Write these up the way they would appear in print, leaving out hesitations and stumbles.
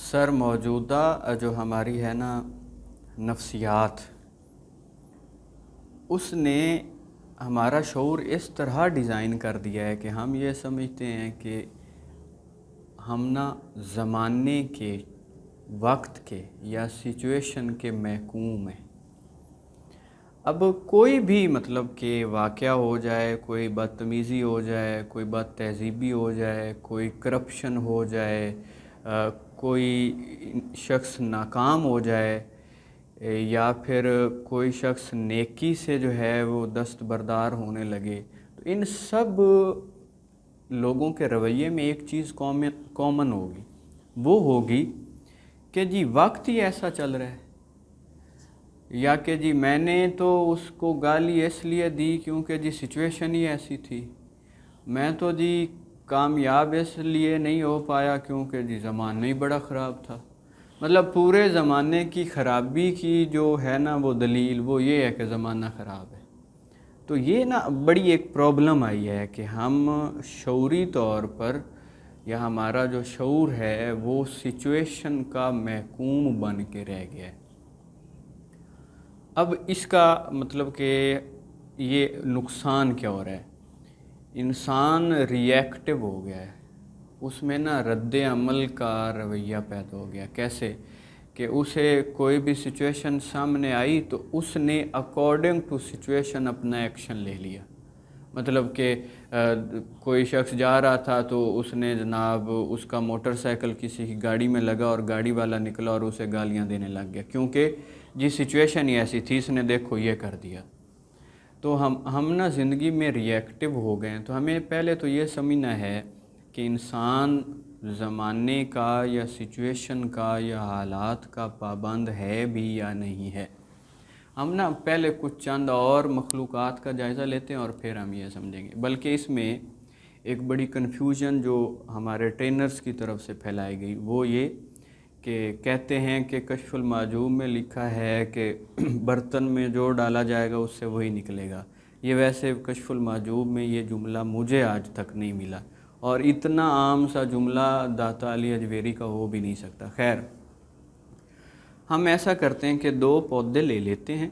سر موجودہ جو ہماری ہے نا نفسیات، اس نے ہمارا شعور اس طرح ڈیزائن کر دیا ہے کہ ہم یہ سمجھتے ہیں کہ ہم نا زمانے کے، وقت کے یا سچویشن کے محکوم ہیں۔ اب کوئی بھی مطلب کہ واقعہ ہو جائے، کوئی بدتمیزی ہو جائے، کوئی بد تہذیبی ہو جائے، کوئی کرپشن ہو جائے، کوئی شخص ناکام ہو جائے، یا پھر کوئی شخص نیکی سے جو ہے وہ دستبردار ہونے لگے، تو ان سب لوگوں کے رویے میں ایک چیز کامن ہوگی، وہ ہوگی کہ جی وقت ہی ایسا چل رہا ہے، یا کہ جی میں نے تو اس کو گالی اس لیے دی کیونکہ جی سچویشن ہی ایسی تھی، میں تو جی کامیاب اس لیے نہیں ہو پایا کیونکہ جی زمانہ ہی بڑا خراب تھا۔ مطلب پورے زمانے کی خرابی کی جو ہے نا وہ دلیل وہ یہ ہے کہ زمانہ خراب ہے۔ تو یہ نا بڑی ایک پرابلم آئی ہے کہ ہم شعوری طور پر، یا ہمارا جو شعور ہے وہ سچویشن کا محکوم بن کے رہ گیا ہے۔ اب اس کا مطلب کہ یہ نقصان کیا ہو رہا ہے؟ انسان ری ایکٹیو ہو گیا ہے، اس میں نا رد عمل کا رویہ پیدا ہو گیا۔ کیسے کہ اسے کوئی بھی سچویشن سامنے آئی تو اس نے اکارڈنگ ٹو سچویشن اپنا ایکشن لے لیا۔ مطلب کہ کوئی شخص جا رہا تھا تو اس نے جناب اس کا موٹر سائیکل کسی کی گاڑی میں لگا اور گاڑی والا نکلا اور اسے گالیاں دینے لگ گیا، کیونکہ جی سچویشن ہی ایسی تھی، اس نے دیکھو یہ کر دیا۔ تو ہم نا زندگی میں ری ایکٹیو ہو گئے ہیں۔ تو ہمیں پہلے تو یہ سمجھنا ہے کہ انسان زمانے کا یا سچویشن کا یا حالات کا پابند ہے بھی یا نہیں ہے۔ ہم نا پہلے کچھ چند اور مخلوقات کا جائزہ لیتے ہیں اور پھر ہم یہ سمجھیں گے۔ بلکہ اس میں ایک بڑی کنفیوژن جو ہمارے ٹرینرز کی طرف سے پھیلائی گئی وہ یہ کہ کہتے ہیں کہ کشف المعجوب میں لکھا ہے کہ برتن میں جو ڈالا جائے گا اس سے وہی نکلے گا۔ یہ ویسے کشف المعجوب میں یہ جملہ مجھے آج تک نہیں ملا، اور اتنا عام سا جملہ داتا علی اجویری کا ہو بھی نہیں سکتا۔ خیر، ہم ایسا کرتے ہیں کہ دو پودے لے لیتے ہیں،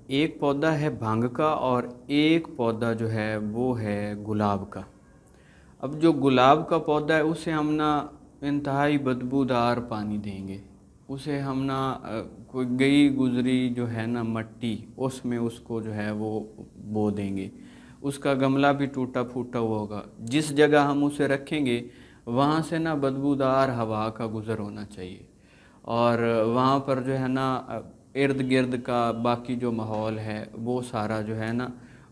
ایک پودا ہے بھنگ کا اور ایک پودا جو ہے وہ ہے گلاب کا۔ اب جو گلاب کا پودا ہے اسے ہم نا انتہائی بدبودار پانی دیں گے، اسے ہم نا کوئی گئی گزری جو ہے نا مٹی اس میں اس کو جو ہے وہ بو دیں گے، اس کا گملہ بھی ٹوٹا پھوٹا ہوا ہوگا، جس جگہ ہم اسے رکھیں گے وہاں سے نا بدبودار ہوا کا گزر ہونا چاہیے، اور وہاں پر جو ہے نا ارد گرد کا باقی جو ماحول ہے وہ سارا جو ہے نا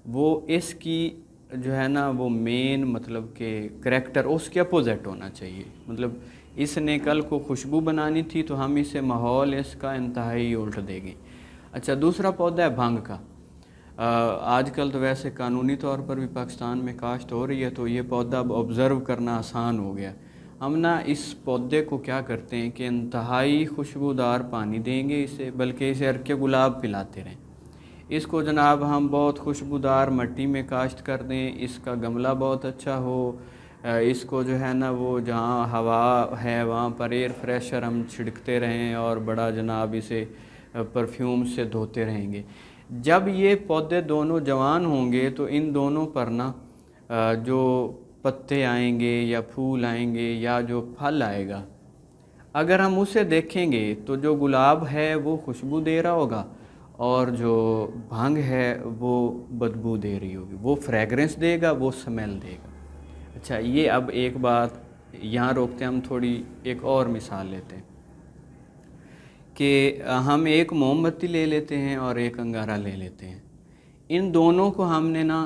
وہ اس کی جو ہے نا وہ مین مطلب کہ کریکٹر اس کے اپوزٹ ہونا چاہیے۔ مطلب اس نے کل کو خوشبو بنانی تھی تو ہم اسے ماحول اس کا انتہائی الٹ دے گے۔ اچھا، دوسرا پودا ہے بھنگ کا۔ آج کل تو ویسے قانونی طور پر بھی پاکستان میں کاشت ہو رہی ہے تو یہ پودا اب آبزرو کرنا آسان ہو گیا۔ ہم نا اس پودے کو کیا کرتے ہیں کہ انتہائی خوشبودار پانی دیں گے اسے، بلکہ اسے عرق گلاب پلاتے رہیں۔ اس کو جناب ہم بہت خوشبودار مٹی میں کاشت کر دیں، اس کا گملہ بہت اچھا ہو، اس کو جو ہے نا وہ جہاں ہوا ہے وہاں پر ایئر فریشر ہم چھڑکتے رہیں اور بڑا جناب اسے پرفیوم سے دھوتے رہیں گے۔ جب یہ پودے دونوں جوان ہوں گے تو ان دونوں پر نا جو پتے آئیں گے یا پھول آئیں گے یا جو پھل آئے گا، اگر ہم اسے دیکھیں گے تو جو گلاب ہے وہ خوشبو دے رہا ہوگا اور جو بھنگ ہے وہ بدبو دے رہی ہوگی، وہ فریگرنس دے گا، وہ سمیل دے گا۔ اچھا، یہ اب ایک بات یہاں روکتے ہیں، ہم تھوڑی ایک اور مثال لیتے ہیں کہ ہم ایک موم بتی لے لیتے ہیں اور ایک انگارہ لے لیتے ہیں، ان دونوں کو ہم نے نا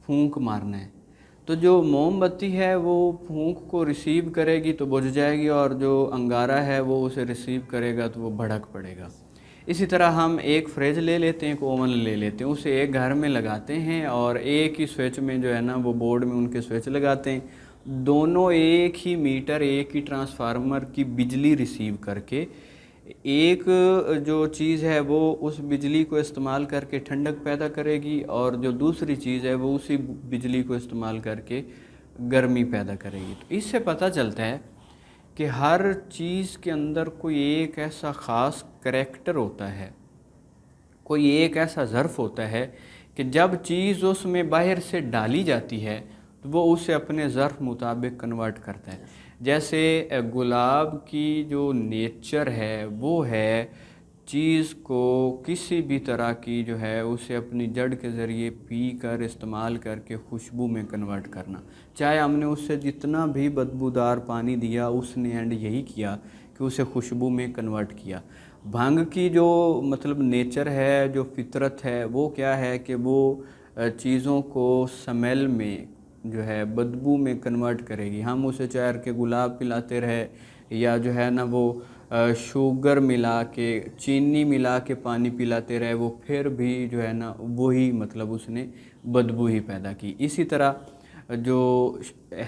پھونک مارنا ہے، تو جو موم بتی ہے وہ پھونک کو ریسیو کرے گی تو بجھ جائے گی، اور جو انگارہ ہے وہ اسے ریسیو کرے گا تو وہ بھڑک پڑے گا۔ اسی طرح ہم ایک فریج لے لیتے ہیں، ایک اوون لے لیتے ہیں، اسے ایک گھر میں لگاتے ہیں اور ایک ہی سوئچ میں جو ہے نا وہ بورڈ میں ان کے سوئچ لگاتے ہیں، دونوں ایک ہی میٹر ایک ہی ٹرانسفارمر کی بجلی ریسیو کر کے ایک جو چیز ہے وہ اس بجلی کو استعمال کر کے ٹھنڈک پیدا کرے گی، اور جو دوسری چیز ہے وہ اسی بجلی کو استعمال کر کے گرمی پیدا کرے گی۔ تو اس سے پتہ چلتا ہے کہ ہر چیز کے اندر کوئی ایک ایسا خاص کریکٹر ہوتا ہے، کوئی ایک ایسا ظرف ہوتا ہے کہ جب چیز اس میں باہر سے ڈالی جاتی ہے تو وہ اسے اپنے ظرف مطابق کنورٹ کرتا ہے۔ جیسے گلاب کی جو نیچر ہے وہ ہے چیز کو کسی بھی طرح کی جو ہے اسے اپنی جڑ کے ذریعے پی کر استعمال کر کے خوشبو میں کنورٹ کرنا، چاہے ہم نے اس سے جتنا بھی بدبودار پانی دیا اس نے اینڈ یہی کیا کہ اسے خوشبو میں کنورٹ کیا۔ بھنگ کی جو مطلب نیچر ہے، جو فطرت ہے، وہ کیا ہے کہ وہ چیزوں کو سمیل میں جو ہے بدبو میں کنورٹ کرے گی۔ ہم اسے چاہے کہ گلاب پلاتے رہے یا جو ہے نا وہ شوگر ملا کے چینی ملا کے پانی پلاتے رہے، وہ پھر بھی جو ہے نا وہی مطلب اس نے بدبو ہی پیدا کی۔ اسی طرح جو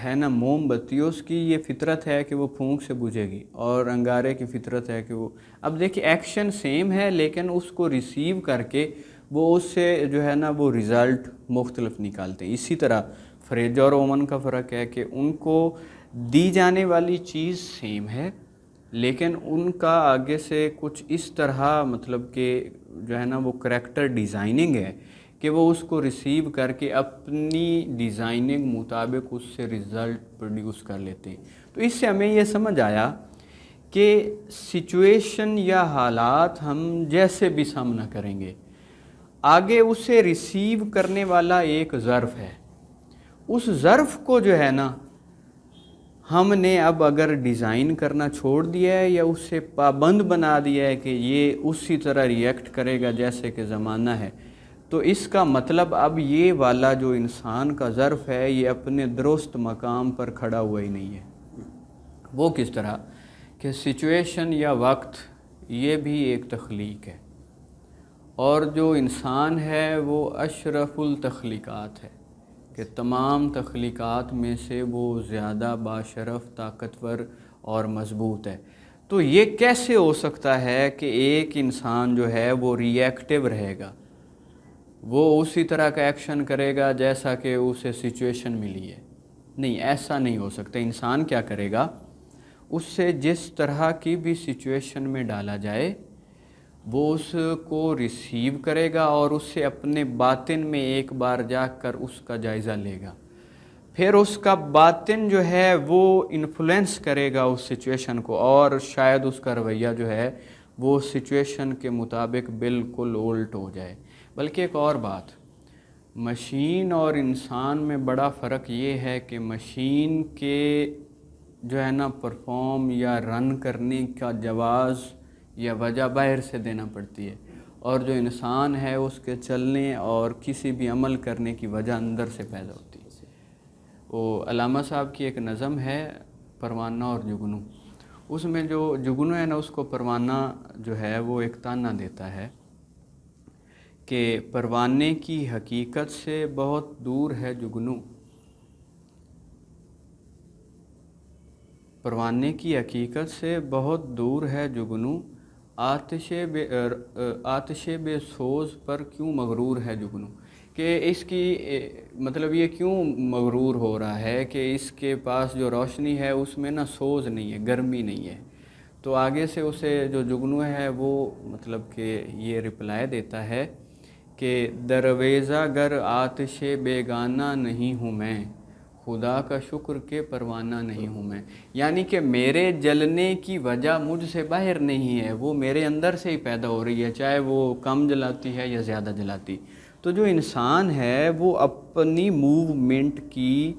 ہے نا موم بتی، اس کی یہ فطرت ہے کہ وہ پھونک سے بجھے گی، اور انگارے کی فطرت ہے کہ وہ اب دیکھیں ایکشن سیم ہے لیکن اس کو ریسیو کر کے وہ اس سے جو ہے نا وہ ریزلٹ مختلف نکالتے ہیں۔ اسی طرح فریج اور اوون کا فرق ہے کہ ان کو دی جانے والی چیز سیم ہے لیکن ان کا آگے سے کچھ اس طرح مطلب کہ جو ہے نا وہ کریکٹر ڈیزائننگ ہے کہ وہ اس کو ریسیو کر کے اپنی ڈیزائننگ مطابق اس سے رزلٹ پروڈیوس کر لیتے ہیں۔ تو اس سے ہمیں یہ سمجھ آیا کہ سچویشن یا حالات ہم جیسے بھی سامنا کریں گے، آگے اسے ریسیو کرنے والا ایک ظرف ہے۔ اس ظرف کو جو ہے نا ہم نے اب اگر ڈیزائن کرنا چھوڑ دیا ہے یا اسے پابند بنا دیا ہے کہ یہ اسی طرح ریئیکٹ کرے گا جیسے کہ زمانہ ہے، تو اس کا مطلب اب یہ والا جو انسان کا ظرف ہے یہ اپنے درست مقام پر کھڑا ہوا ہی نہیں ہے۔ وہ کس طرح کہ سچویشن یا وقت یہ بھی ایک تخلیق ہے، اور جو انسان ہے وہ اشرف التخلیقات ہے کہ تمام تخلیقات میں سے وہ زیادہ باشرف، طاقتور اور مضبوط ہے۔ تو یہ کیسے ہو سکتا ہے کہ ایک انسان جو ہے وہ ریئیکٹیو رہے گا، وہ اسی طرح کا ایکشن کرے گا جیسا کہ اسے سچویشن ملی ہے؟ نہیں، ایسا نہیں ہو سکتا۔ انسان کیا کرے گا، اس سے جس طرح کی بھی سچویشن میں ڈالا جائے وہ اس کو ریسیو کرے گا اور اس سے اپنے باطن میں ایک بار جا کر اس کا جائزہ لے گا، پھر اس کا باطن جو ہے وہ انفلوئنس کرے گا اس سچویشن کو، اور شاید اس کا رویہ جو ہے وہ سچویشن کے مطابق بالکل الٹ ہو جائے۔ بلکہ ایک اور بات، مشین اور انسان میں بڑا فرق یہ ہے کہ مشین کے جو ہے نا پرفارم یا رن کرنے کا جواز یا وجہ باہر سے دینا پڑتی ہے، اور جو انسان ہے اس کے چلنے اور کسی بھی عمل کرنے کی وجہ اندر سے پیدا ہوتی ہے۔ وہ علامہ صاحب کی ایک نظم ہے پروانہ اور جگنو، اس میں جو جگنو ہے نا اس کو پروانہ جو ہے وہ ایک تانا دیتا ہے کہ پروانے کی حقیقت سے بہت دور ہے جگنو، پروانے کی حقیقت سے بہت دور ہے جگنو، آتش بے سوز پر کیوں مغرور ہے جگنو۔ کہ اس کی مطلب یہ کیوں مغرور ہو رہا ہے کہ اس کے پاس جو روشنی ہے اس میں نا سوز نہیں ہے، گرمی نہیں ہے۔ تو آگے سے اسے جو جگنو ہے وہ مطلب کہ یہ رپلائی دیتا ہے کہ درویزہ گر آتش بیگانہ نہیں ہوں میں، خدا کا شکر کہ پروانہ نہیں ہوں میں۔ یعنی کہ میرے جلنے کی وجہ مجھ سے باہر نہیں ہے، وہ میرے اندر سے ہی پیدا ہو رہی ہے، چاہے وہ کم جلاتی ہے یا زیادہ جلاتی۔ تو جو انسان ہے وہ اپنی موومنٹ کی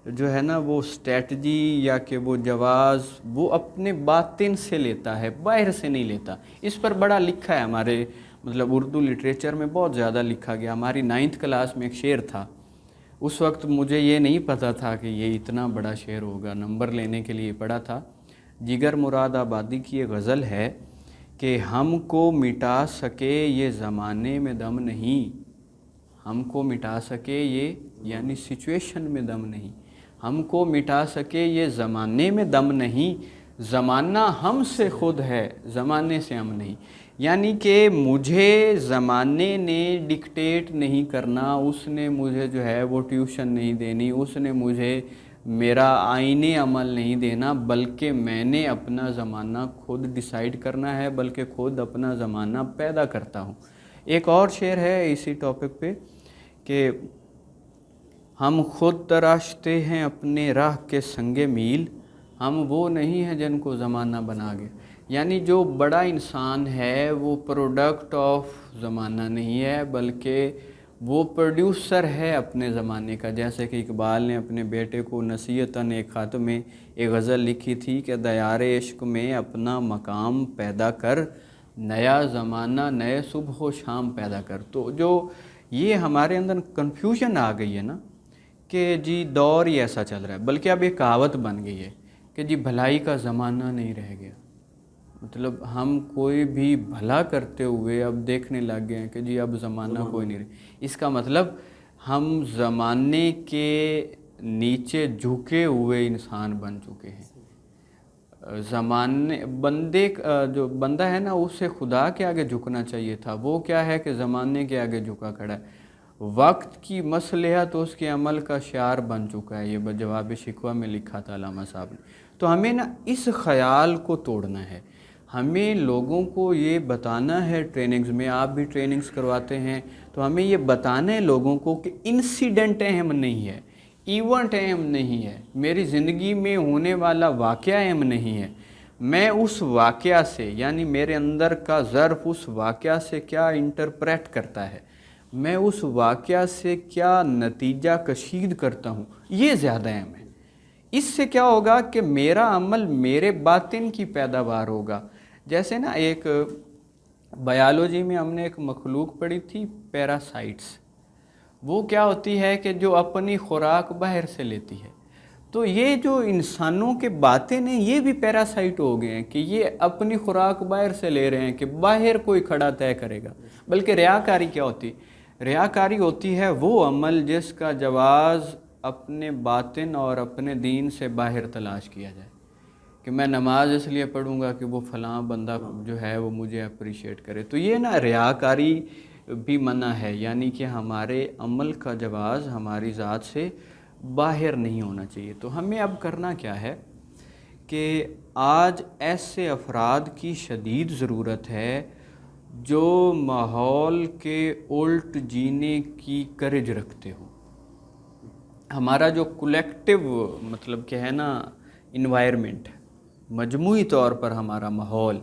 جو ہے نا وہ اسٹریٹجی یا کہ وہ جواز وہ اپنے باطن سے لیتا ہے، باہر سے نہیں لیتا۔ اس پر بڑا لکھا ہے ہمارے مطلب اردو لٹریچر میں، بہت زیادہ لکھا گیا۔ ہماری 9th کلاس میں ایک شعر تھا، اس وقت مجھے یہ نہیں پتہ تھا کہ یہ اتنا بڑا شعر ہوگا، نمبر لینے کے لیے پڑھا تھا۔ جگر مراد آبادی کی یہ غزل ہے کہ ہم کو مٹا سکے یہ زمانے میں دم نہیں، ہم کو مٹا سکے یہ یعنی سچویشن میں دم نہیں، ہم کو مٹا سکے یہ زمانے میں دم نہیں، زمانہ ہم سے خود ہے زمانے سے ہم نہیں۔ یعنی کہ مجھے زمانے نے ڈکٹیٹ نہیں کرنا، اس نے مجھے جو ہے وہ ٹیوشن نہیں دینی، اس نے مجھے میرا آئین عمل نہیں دینا، بلکہ میں نے اپنا زمانہ خود ڈیسائیڈ کرنا ہے، بلکہ خود اپنا زمانہ پیدا کرتا ہوں۔ ایک اور شعر ہے اسی ٹاپک پہ کہ ہم خود تراشتے ہیں اپنے راہ کے سنگ میل، ہم وہ نہیں ہیں جن کو زمانہ بنا گیا۔ یعنی جو بڑا انسان ہے وہ پروڈکٹ آف زمانہ نہیں ہے، بلکہ وہ پروڈیوسر ہے اپنے زمانے کا۔ جیسے کہ اقبال نے اپنے بیٹے کو نصیحتاً ایک خط میں ایک غزل لکھی تھی کہ دیار عشق میں اپنا مقام پیدا کر، نیا زمانہ نئے صبح و شام پیدا کر۔ تو جو یہ ہمارے اندر کنفیوژن آ گئی ہے نا کہ جی دور ہی ایسا چل رہا ہے، بلکہ اب ایک کہاوت بن گئی ہے کہ جی بھلائی کا زمانہ نہیں رہ گیا۔ مطلب ہم کوئی بھی بھلا کرتے ہوئے اب دیکھنے لگ گئے ہیں کہ جی اب زمانہ کوئی نہیں رہا۔ اس کا مطلب ہم زمانے کے نیچے جھکے ہوئے انسان بن چکے ہیں۔ بندے جو بندہ ہے نا اسے خدا کے آگے جھکنا چاہیے تھا، وہ کیا ہے کہ زمانے کے آگے جھکا کھڑا ہے۔ وقت کی مصلحت اس کے عمل کا شعار بن چکا ہے، یہ جواب شکوہ میں لکھا تھا علامہ صاحب نے۔ تو ہمیں نا اس خیال کو توڑنا ہے، ہمیں لوگوں کو یہ بتانا ہے، ٹریننگز میں آپ بھی ٹریننگز کرواتے ہیں تو ہمیں یہ بتانا ہے لوگوں کو کہ انسیڈنٹ اہم نہیں ہے، ایونٹ اہم نہیں ہے، میری زندگی میں ہونے والا واقعہ اہم نہیں ہے، میں اس واقعہ سے یعنی میرے اندر کا ظرف اس واقعہ سے کیا انٹرپریٹ کرتا ہے، میں اس واقعہ سے کیا نتیجہ کشید کرتا ہوں، یہ زیادہ اہم ہے۔ اس سے کیا ہوگا کہ میرا عمل میرے باطن کی پیداوار ہوگا۔ جیسے نا ایک بایولوجی میں ہم نے ایک مخلوق پڑھی تھی پیراسائٹس، وہ کیا ہوتی ہے کہ جو اپنی خوراک باہر سے لیتی ہے۔ تو یہ جو انسانوں کے باطن ہیں یہ بھی پیراسائٹ ہو گئے ہیں کہ یہ اپنی خوراک باہر سے لے رہے ہیں کہ باہر کوئی کھڑا طے کرے گا۔ بلکہ ریاکاری کیا ہوتی؟ ریاکاری ہوتی ہے وہ عمل جس کا جواز اپنے باطن اور اپنے دین سے باہر تلاش کیا جائے، کہ میں نماز اس لیے پڑھوں گا کہ وہ فلاں بندہ جو ہے وہ مجھے اپریشیٹ کرے۔ تو یہ نا ریاکاری بھی منع ہے، یعنی کہ ہمارے عمل کا جواز ہماری ذات سے باہر نہیں ہونا چاہیے۔ تو ہمیں اب کرنا کیا ہے کہ آج ایسے افراد کی شدید ضرورت ہے جو ماحول کے الٹ جینے کی کرج رکھتے ہوں۔ ہمارا جو کولیکٹیو مطلب کہ ہے نا انوائرمنٹ، مجموعی طور پر ہمارا ماحول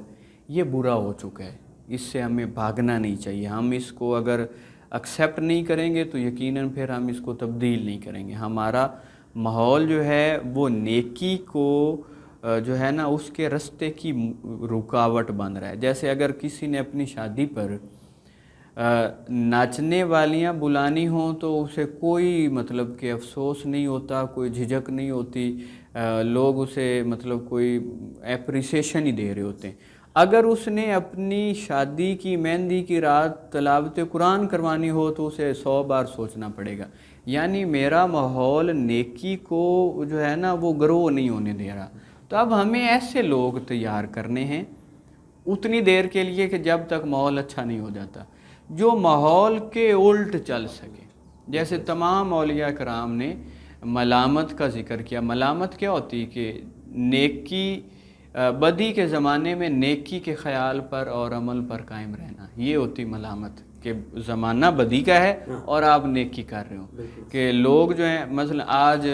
یہ برا ہو چکا ہے، اس سے ہمیں بھاگنا نہیں چاہیے۔ ہم اس کو اگر ایکسیپٹ نہیں کریں گے تو یقیناً پھر ہم اس کو تبدیل نہیں کریں گے۔ ہمارا ماحول جو ہے وہ نیکی کو جو ہے نا اس کے رستے کی رکاوٹ بن رہا ہے۔ جیسے اگر کسی نے اپنی شادی پر ناچنے والیاں بلانی ہوں تو اسے کوئی مطلب کہ افسوس نہیں ہوتا، کوئی جھجک نہیں ہوتی، لوگ اسے مطلب کوئی اپریسیشن ہی دے رہے ہوتے ہیں۔ اگر اس نے اپنی شادی کی مہندی کی رات تلاوت قرآن کروانی ہو تو اسے 100 بار سوچنا پڑے گا۔ یعنی میرا ماحول نیکی کو جو ہے نا وہ گرو نہیں ہونے دے رہا۔ تو اب ہمیں ایسے لوگ تیار کرنے ہیں اتنی دیر کے لیے کہ جب تک ماحول اچھا نہیں ہو جاتا، جو ماحول کے الٹ چل سکے۔ جیسے تمام اولیاء کرام نے ملامت کا ذکر کیا۔ ملامت کیا ہوتی کہ نیکی بدی کے زمانے میں نیکی کے خیال پر اور عمل پر قائم رہنا، یہ ہوتی ملامت کہ زمانہ بدی کا ہے اور آپ نیکی کر رہے ہو۔ کہ لوگ جو ہیں مثلا آج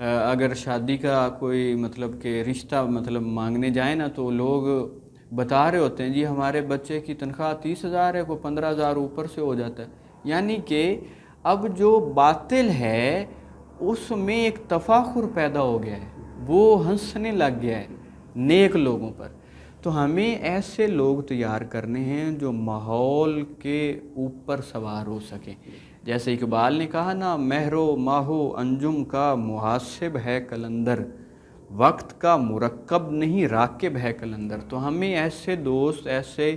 اگر شادی کا کوئی مطلب کہ رشتہ مطلب مانگنے جائیں نا تو لوگ بتا رہے ہوتے ہیں جی ہمارے بچے کی تنخواہ 30,000 ہے، کوئی 15,000 اوپر سے ہو جاتا ہے۔ یعنی کہ اب جو باطل ہے اس میں ایک تفاخر پیدا ہو گیا ہے، وہ ہنسنے لگ گیا ہے نیک لوگوں پر۔ تو ہمیں ایسے لوگ تیار کرنے ہیں جو ماحول کے اوپر سوار ہو سکیں۔ جیسے اقبال نے کہا نا، مہر و ماہ و انجم کا محاسب ہے کلندر، وقت کا مرکب نہیں راکب ہے کلندر۔ تو ہمیں ایسے دوست، ایسے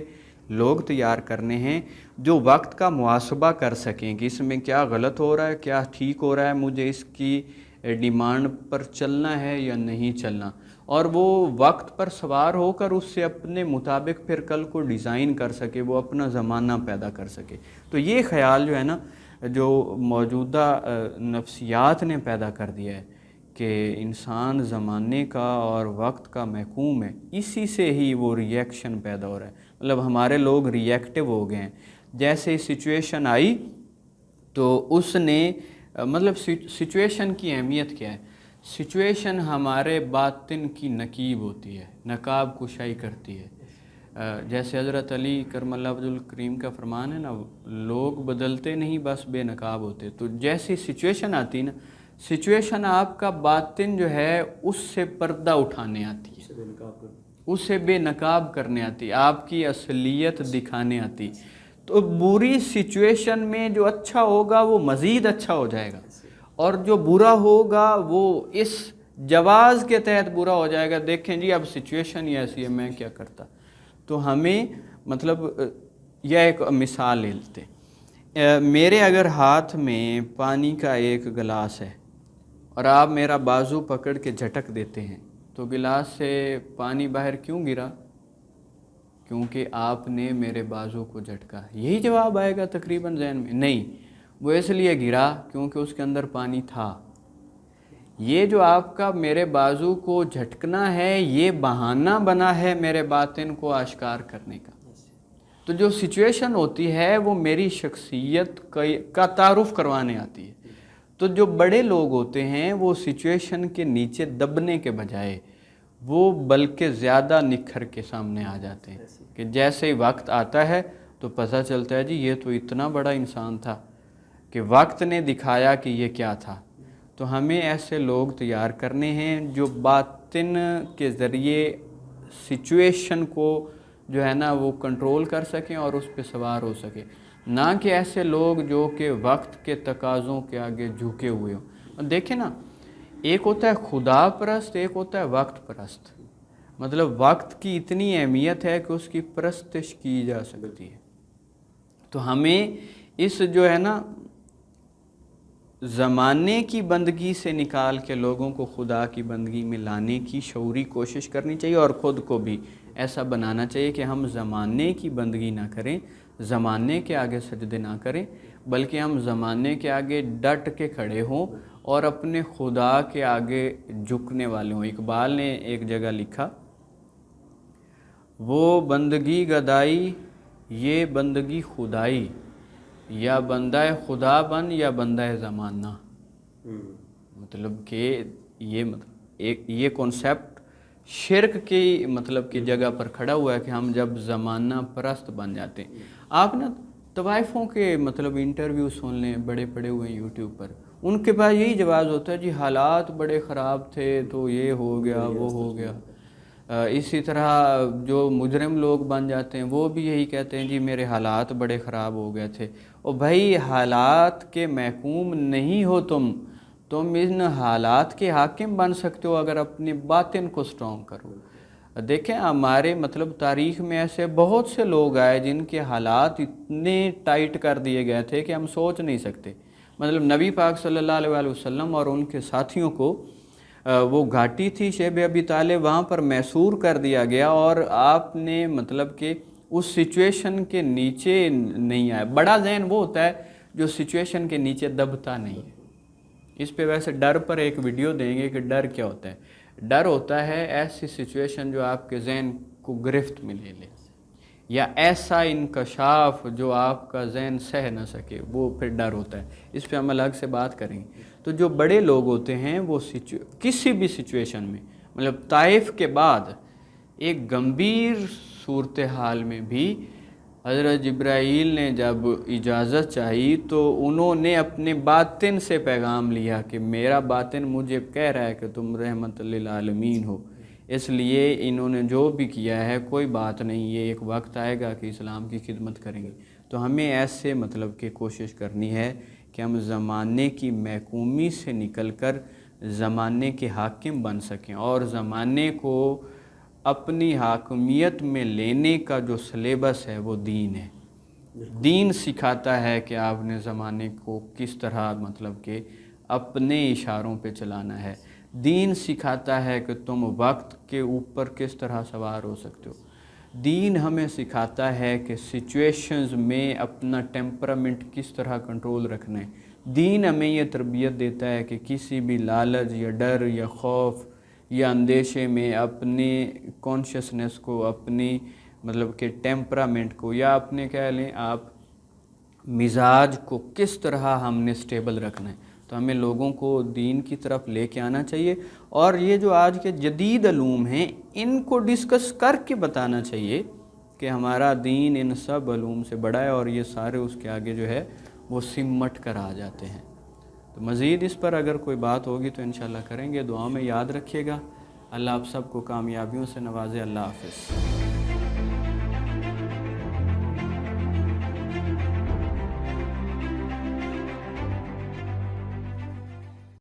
لوگ تیار کرنے ہیں جو وقت کا محاسبہ کر سکیں کہ اس میں کیا غلط ہو رہا ہے، کیا ٹھیک ہو رہا ہے، مجھے اس کی ڈیمانڈ پر چلنا ہے یا نہیں چلنا، اور وہ وقت پر سوار ہو کر اس سے اپنے مطابق پھر کل کو ڈیزائن کر سکے، وہ اپنا زمانہ پیدا کر سکے۔ تو یہ خیال جو ہے نا جو موجودہ نفسیات نے پیدا کر دیا ہے کہ انسان زمانے کا اور وقت کا محکوم ہے، اسی سے ہی وہ ریئیکشن پیدا ہو رہا ہے. مطلب ہمارے لوگ ریئیکٹیو ہو گئے ہیں. جیسے سچویشن آئی تو اس نے مطلب سچویشن کی اہمیت کیا ہے؟ سچویشن ہمارے باطن کی نقیب ہوتی ہے، نقاب کشائی کرتی ہے. جیسے حضرت علی کرم اللہ وجہ الکریم کا فرمان ہے نا، لوگ بدلتے نہیں بس بے نقاب ہوتے. تو جیسی سچویشن آتی نا، سچویشن آپ کا باطن جو ہے اس سے پردہ اٹھانے آتی ہے، اسے بے نقاب کرنے آتی، آپ کی اصلیت دکھانے آتی. تو بری سچویشن میں جو اچھا ہوگا وہ مزید اچھا ہو جائے گا، اور جو برا ہوگا وہ اس جواز کے تحت برا ہو جائے گا. دیکھیں جی اب سچویشن ہی ایسی ہے، میں کیا کرتا. تو ہمیں مطلب یہ ایک مثال لے لیتے. میرے اگر ہاتھ میں پانی کا ایک گلاس ہے اور آپ میرا بازو پکڑ کے جھٹک دیتے ہیں تو گلاس سے پانی باہر کیوں گرا؟ کیونکہ آپ نے میرے بازو کو جھٹکا. یہی جواب آئے گا تقریباً ذہن میں. نہیں، وہ اس لیے گرا کیونکہ اس کے اندر پانی تھا. یہ جو آپ کا میرے بازو کو جھٹکنا ہے یہ بہانہ بنا ہے میرے باطن کو آشکار کرنے کا. تو جو سچویشن ہوتی ہے وہ میری شخصیت کا تعارف کروانے آتی ہے. تو جو بڑے لوگ ہوتے ہیں وہ سچویشن کے نیچے دبنے کے بجائے وہ بلکہ زیادہ نکھر کے سامنے آ جاتے ہیں کہ جیسے ہی وقت آتا ہے تو پتہ چلتا ہے جی یہ تو اتنا بڑا انسان تھا کہ وقت نے دکھایا کہ یہ کیا تھا. تو ہمیں ایسے لوگ تیار کرنے ہیں جو باطن کے ذریعے سچویشن کو جو ہے نا وہ کنٹرول کر سکیں اور اس پہ سوار ہو سکیں، نہ کہ ایسے لوگ جو کہ وقت کے تقاضوں کے آگے جھکے ہوئے ہوں. دیکھیں نا، ایک ہوتا ہے خدا پرست، ایک ہوتا ہے وقت پرست. مطلب وقت کی اتنی اہمیت ہے کہ اس کی پرستش کی جا سکتی ہے. تو ہمیں اس جو ہے نا زمانے کی بندگی سے نکال کے لوگوں کو خدا کی بندگی میں لانے کی شعوری کوشش کرنی چاہیے، اور خود کو بھی ایسا بنانا چاہیے کہ ہم زمانے کی بندگی نہ کریں، زمانے کے آگے سجدے نہ کریں، بلکہ ہم زمانے کے آگے ڈٹ کے کھڑے ہوں اور اپنے خدا کے آگے جھکنے والے ہوں. اقبال نے ایک جگہ لکھا، وہ بندگی گدائی یہ بندگی خدائی، یا بندہ خدا بن یا بندہ زمانہ. مطلب کہ یہ کنسیپٹ شرک کی مطلب کی جگہ پر کھڑا ہوا ہے کہ ہم جب زمانہ پرست بن جاتے ہیں. آپ نا طوائفوں کے مطلب انٹرویو سن لیں، بڑے پڑے ہوئے ہیں یوٹیوب پر، ان کے پاس یہی جواز ہوتا ہے جی حالات بڑے خراب تھے تو یہ ہو گیا وہ ہو گیا. اسی طرح جو مجرم لوگ بن جاتے ہیں وہ بھی یہی کہتے ہیں جی میرے حالات بڑے خراب ہو گئے تھے. اور بھائی حالات کے محکوم نہیں ہو تم ان حالات کے حاکم بن سکتے ہو اگر اپنے باطن کو سٹرونگ کرو. دیکھیں ہمارے مطلب تاریخ میں ایسے بہت سے لوگ آئے جن کے حالات اتنے ٹائٹ کر دیے گئے تھے کہ ہم سوچ نہیں سکتے. مطلب نبی پاک صلی اللہ علیہ وسلم اور ان کے ساتھیوں کو وہ گھاٹی تھی شیب ابی طالب، وہاں پر محصور کر دیا گیا، اور آپ نے مطلب کہ اس سچویشن کے نیچے نہیں آئے. بڑا ذہن وہ ہوتا ہے جو سچویشن کے نیچے دبتا نہیں ہے. اس پہ ویسے ڈر پر ایک ویڈیو دیں گے کہ ڈر کیا ہوتا ہے. ڈر ہوتا ہے ایسی سچویشن جو آپ کے ذہن کو گرفت میں لے لے، یا ایسا انکشاف جو آپ کا ذہن سہ نہ سکے، وہ پھر ڈر ہوتا ہے. اس پہ ہم الگ سے بات کریں گے. تو جو بڑے لوگ ہوتے ہیں وہ کسی بھی سچویشن میں، مطلب طائف کے بعد ایک گمبھیر صورتحال میں بھی حضرت جبرائیل نے جب اجازت چاہی تو انہوں نے اپنے باطن سے پیغام لیا کہ میرا باطن مجھے کہہ رہا ہے کہ تم رحمت للعالمین ہو، اس لیے انہوں نے جو بھی کیا ہے کوئی بات نہیں، یہ ایک وقت آئے گا کہ اسلام کی خدمت کریں گے. تو ہمیں ایسے مطلب کہ کوشش کرنی ہے کہ ہم زمانے کی محکومی سے نکل کر زمانے کے حاکم بن سکیں، اور زمانے کو اپنی حاکمیت میں لینے کا جو سلیبس ہے وہ دین ہے. دین سکھاتا ہے کہ آپ نے زمانے کو کس طرح مطلب کہ اپنے اشاروں پہ چلانا ہے. دین سکھاتا ہے کہ تم وقت کے اوپر کس طرح سوار ہو سکتے ہو. دین ہمیں سکھاتا ہے کہ سچویشنز میں اپنا ٹیمپرامنٹ کس طرح کنٹرول رکھنا ہے. دین ہمیں یہ تربیت دیتا ہے کہ کسی بھی لالچ یا ڈر یا خوف یا اندیشے میں اپنی کانشیسنس کو، اپنی مطلب کہ ٹیمپرامنٹ کو، یا اپنے کہہ لیں آپ مزاج کو کس طرح ہم نے سٹیبل رکھنا ہے. تو ہمیں لوگوں کو دین کی طرف لے کے آنا چاہیے، اور یہ جو آج کے جدید علوم ہیں ان کو ڈسکس کر کے بتانا چاہیے کہ ہمارا دین ان سب علوم سے بڑا ہے، اور یہ سارے اس کے آگے جو ہے وہ سمٹ کر آ جاتے ہیں. تو مزید اس پر اگر کوئی بات ہوگی تو انشاءاللہ کریں گے. دعاؤں میں یاد رکھیے گا. اللہ آپ سب کو کامیابیوں سے نوازے. اللہ حافظ.